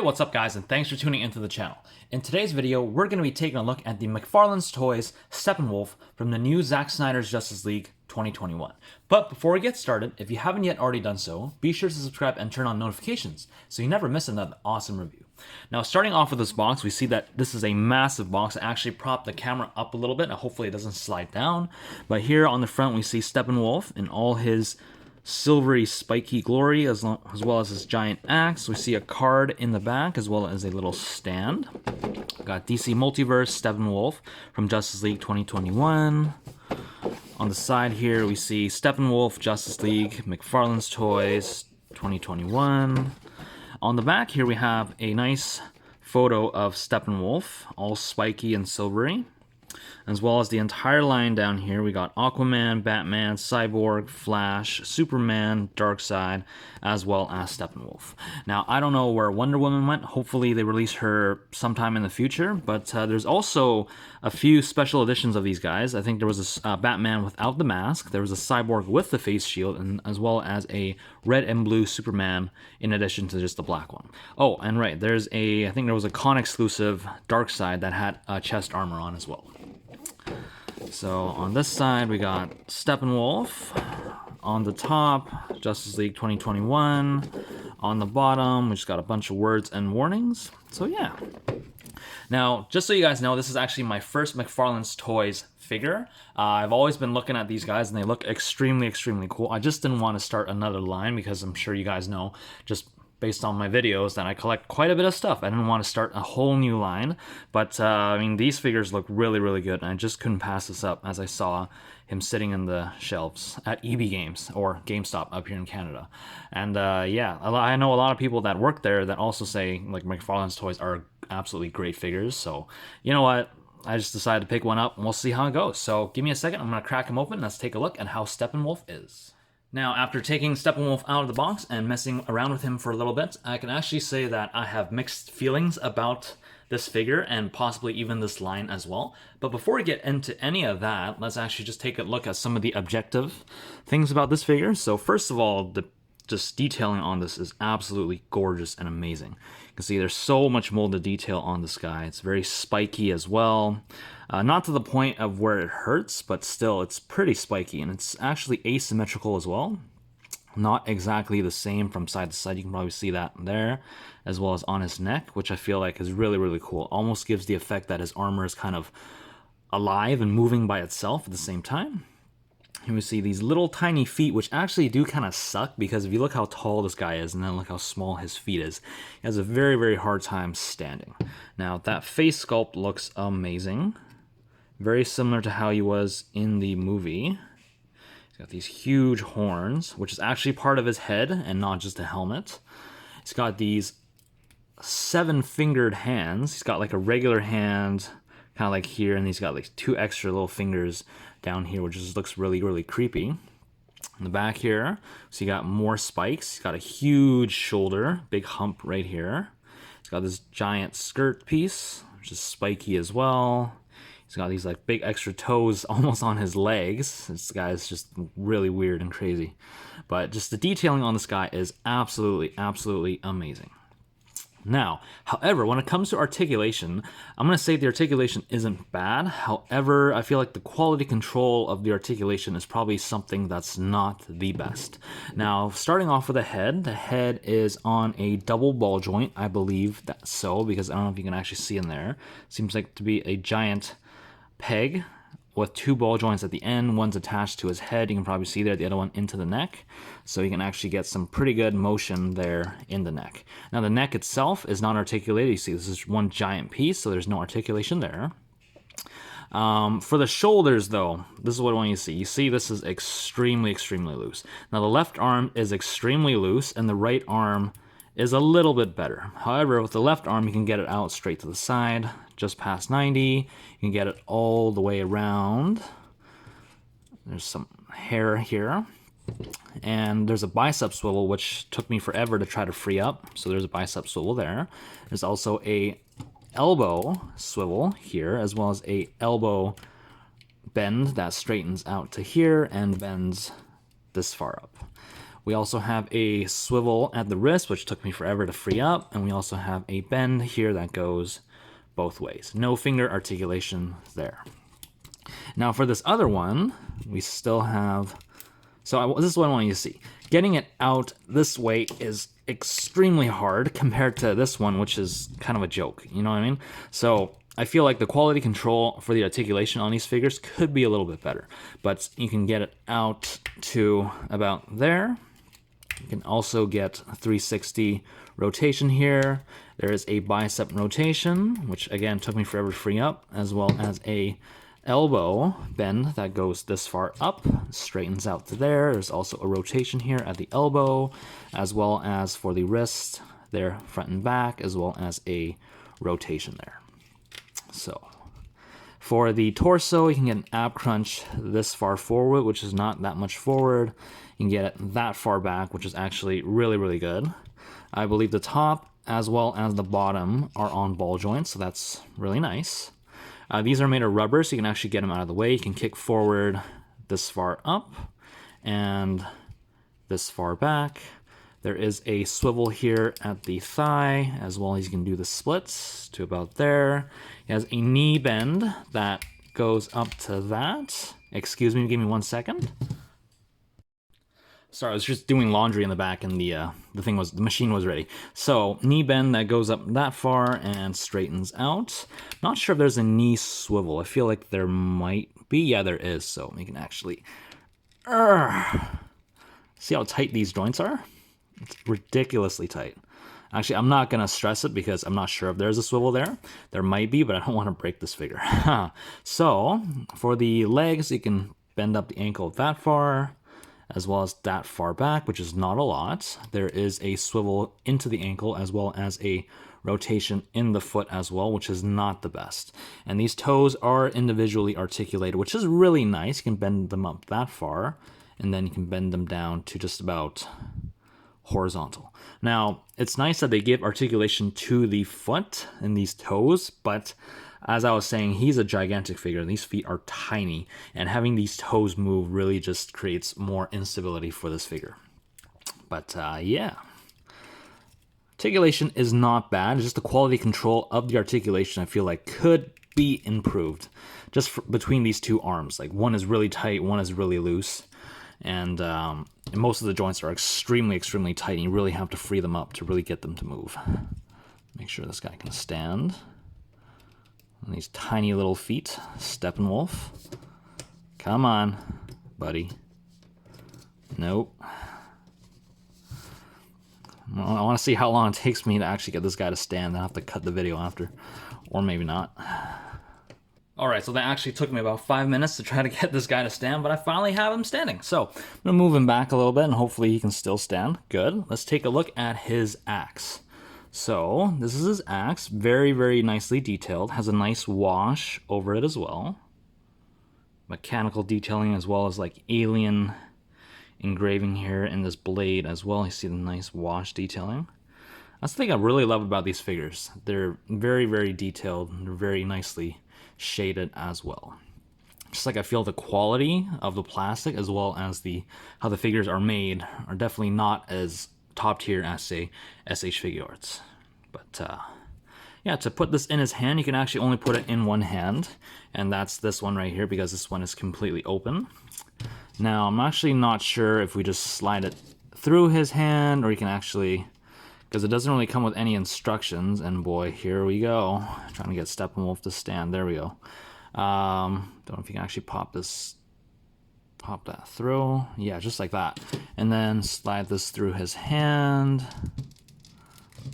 what's up guys, and thanks for tuning into the channel. In today's video, we're going to be taking a look at the McFarlane Toys Steppenwolf from the new Zack Snyder's Justice League 2021. But before we get started, if you haven't yet already done so, be sure to subscribe and turn on notifications so you never miss another awesome review. Now, starting off with this box, we see that this is a massive box. I actually propped the camera up a little bit, and hopefully it doesn't slide down. But here on the front, we see Steppenwolf in all his silvery spiky glory, as well as his giant axe. We see a card in the back as well as a little stand. Got DC Multiverse Steppenwolf from Justice League 2021. On the side here we see Steppenwolf Justice League McFarlane Toys 2021. On the back here we have a nice photo of Steppenwolf, all spiky and silvery. As well as the entire line down here, we got Aquaman, Batman, Cyborg, Flash, Superman, Darkseid, as well as Steppenwolf. Now, I don't know where Wonder Woman went. Hopefully they release her sometime in the future, but there's also a few special editions of these guys. I think there was a Batman without the mask, there was a Cyborg with the face shield, and as well as a red and blue Superman in addition to just the black one. Oh, and right, I think there was a con exclusive Darkseid that had chest armor on as well. So on this side we got Steppenwolf. On the top, Justice League 2021. On the bottom, we just got a bunch of words and warnings. So yeah. Now, just so you guys know, this is actually my first McFarlane Toys figure. I've always been looking at these guys and they look extremely cool. I just didn't want to start another line because I'm sure you guys know, just based on my videos, that I collect quite a bit of stuff. I didn't want to start a whole new line, but I mean, these figures look really good, and I just couldn't pass this up as I saw him sitting in the shelves at EB Games, or GameStop up here in Canada. And yeah, I know a lot of people that work there that also say like McFarlane Toys are absolutely great figures, so you know what? I just decided to pick one up and we'll see how it goes. So give me a second, I'm going to crack him open and let's take a look at how Steppenwolf is. Now, after taking Steppenwolf out of the box and messing around with him for a little bit, I can actually say that I have mixed feelings about this figure and possibly even this line as well. But before we get into any of that, let's actually just take a look at some of the objective things about this figure. So first of all, the just detailing on this is absolutely gorgeous and amazing. You can see there's so much molded detail on this guy. It's very spiky as well. Not to the point of where it hurts, but still it's pretty spiky, and it's actually asymmetrical as well. Not exactly the same from side to side. You can probably see that there, as well as on his neck, which I feel like is really cool. Almost gives the effect that his armor is kind of alive and moving by itself at the same time. Here we see these little tiny feet, which actually do kind of suck, because if you look how tall this guy is and then look how small his feet is, he has a very hard time standing. Now, that face sculpt looks amazing. Very similar to how he was in the movie. He's got these huge horns, which is actually part of his head and not just a helmet. He's got these 7-fingered hands. He's got like a regular hand, kind of like here, and he's got like 2 extra little fingers down here, which just looks really creepy. In the back here, so you got more spikes. He's got a huge shoulder, big hump right here. He's got this giant skirt piece, which is spiky as well. He's got these like big extra toes almost on his legs. This guy is just really weird and crazy. But just the detailing on this guy is absolutely amazing. Now, however, when it comes to articulation, I'm going to say the articulation isn't bad. However, I feel like the quality control of the articulation is probably something that's not the best. Now, starting off with the head is on a double ball joint. I believe that's so, because I don't know if you can actually see in there. Seems like to be a giant peg with 2 ball joints at the end. One's attached to his head, you can probably see there, the other one into the neck, so you can actually get some pretty good motion there in the neck. Now, the neck itself is not articulated. You see this is one giant piece, so there's no articulation there. For the shoulders though, this is what I want you to see. You see this is extremely loose. Now, the left arm is extremely loose and the right arm is a little bit better. However, with the left arm, you can get it out straight to the side, just past 90. You can get it all the way around. There's some hair here. And there's a bicep swivel, which took me forever to try to free up. So there's a bicep swivel there. There's also a elbow swivel here, as well as a elbow bend that straightens out to here and bends this far up. We also have a swivel at the wrist, which took me forever to free up. And we also have a bend here that goes both ways. No finger articulation there. Now for this other one, we still have... So this is what I want you to see. Getting it out this way is extremely hard compared to this one, which is kind of a joke. You know what I mean? So I feel like the quality control for the articulation on these figures could be a little bit better. But you can get it out to about there. You can also get a 360 rotation here. There is a bicep rotation, which again took me forever to free up, as well as a elbow bend that goes this far up, straightens out to there. There's also a rotation here at the elbow, as well as for the wrist there, front and back, as well as a rotation there. So for the torso, you can get an ab crunch this far forward, which is not that much forward. You can get it that far back, which is actually really, really good. I believe the top as well as the bottom are on ball joints, so that's really nice. These are made of rubber, so you can actually get them out of the way. You can kick forward this far up and this far back. There is a swivel here at the thigh, as well as you can do the splits to about there. It has a knee bend that goes up to that. Excuse me, give me 1 second. Sorry, I was just doing laundry in the back, and the machine was ready. So knee bend that goes up that far and straightens out. Not sure if there's a knee swivel. I feel like there might be. Yeah, there is. So we can actually see how tight these joints are. It's ridiculously tight. Actually, I'm not gonna stress it because I'm not sure if there's a swivel there. There might be, but I don't want to break this figure. So for the legs, you can bend up the ankle that far, as well as that far back, which is not a lot. There is a swivel into the ankle, as well as a rotation in the foot as well, which is not the best. And these toes are individually articulated, which is really nice. You can bend them up that far, and then you can bend them down to just about horizontal. Now, it's nice that they give articulation to the foot and these toes, but as I was saying, he's a gigantic figure. These feet are tiny, and having these toes move really just creates more instability for this figure. But yeah, articulation is not bad. It's just the quality control of the articulation I feel like could be improved just between these two arms. Like one is really tight, one is really loose, and most of the joints are extremely, extremely tight, and you really have to free them up to really get them to move. Make sure this guy can stand. And these tiny little feet, Steppenwolf. Come on, buddy. Nope. I want to see how long it takes me to actually get this guy to stand. Then I have to cut the video after, or maybe not. Alright, so that actually took me about 5 minutes to try to get this guy to stand, but I finally have him standing. So, I'm going to move him back a little bit, and hopefully he can still stand. Good. Let's take a look at his axe. So, this is his axe. Very, very nicely detailed. Has a nice wash over it as well. Mechanical detailing as well as like alien engraving here in this blade as well. You see the nice wash detailing. That's the thing I really love about these figures. They're very, very detailed. They're very nicely shaded as well. Just like I feel the quality of the plastic as well as how the figures are made are definitely not as top tier as say SH Figure Arts. But yeah, to put this in his hand, you can actually only put it in one hand, and that's this one right here because this one is completely open. Now I'm actually not sure if we just slide it through his hand, or you can actually, because it doesn't really come with any instructions. And boy, here we go, trying to get Steppenwolf to stand. There we go. Don't know if you can actually pop that through. Yeah, just like that. And then slide this through his hand.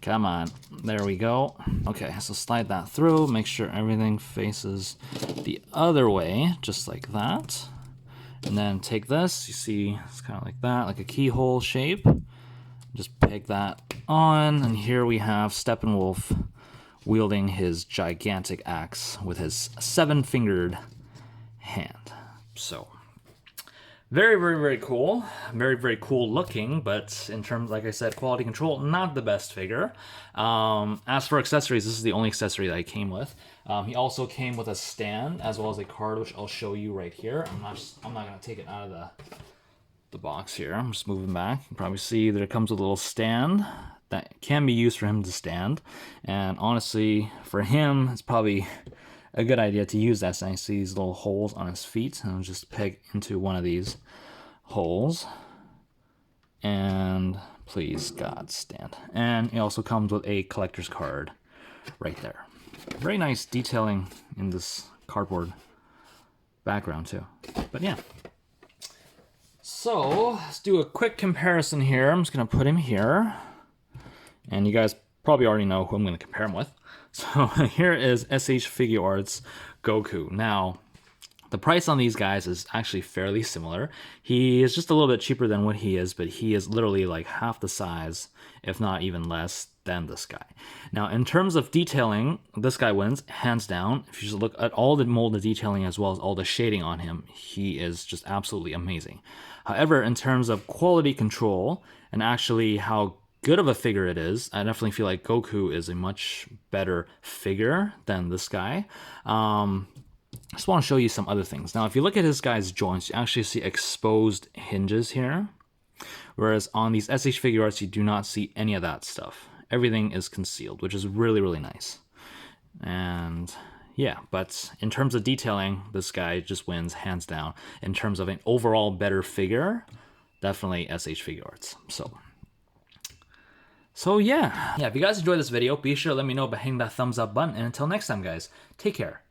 Come on, there we go. Okay, so slide that through, make sure everything faces the other way, just like that. And then take this, you see it's kind of like that, like a keyhole shape. Just peg that on, and here we have Steppenwolf wielding his gigantic axe with his 7-fingered hand. So, very, very, very cool. Very, very cool looking, but in terms, like I said, quality control, not the best figure. As for accessories, this is the only accessory that he came with. He also came with a stand as well as a card, which I'll show you right here. I'm not gonna take it out of the box here. I'm just moving back. You can probably see that it comes with a little stand that can be used for him to stand. And honestly, for him, it's probably a good idea to use that. So I see these little holes on his feet, and I'll just peg into one of these holes. And please, God, stand. And it also comes with a collector's card right there. Very nice detailing in this cardboard background too. But yeah. So let's do a quick comparison here. I'm just gonna put him here. And you guys probably already know who I'm gonna compare him with. So here is SH Figure Arts Goku. Now, the price on these guys is actually fairly similar. He is just a little bit cheaper than what he is, but he is literally like half the size, if not even less, than this guy. Now, in terms of detailing, this guy wins, hands down. If you just look at all the molded detailing as well as all the shading on him, he is just absolutely amazing. However, in terms of quality control and actually how good of a figure it is, I definitely feel like Goku is a much better figure than this guy. I just want to show you some other things. Now, if you look at this guy's joints, you actually see exposed hinges here. Whereas on these SH Figure Arts, you do not see any of that stuff. Everything is concealed, which is really, really nice. And yeah, but in terms of detailing, this guy just wins hands down. In terms of an overall better figure, definitely SH Figure Arts. So yeah. Yeah, if you guys enjoyed this video, be sure to let me know by hitting that thumbs up button. And until next time, guys, take care.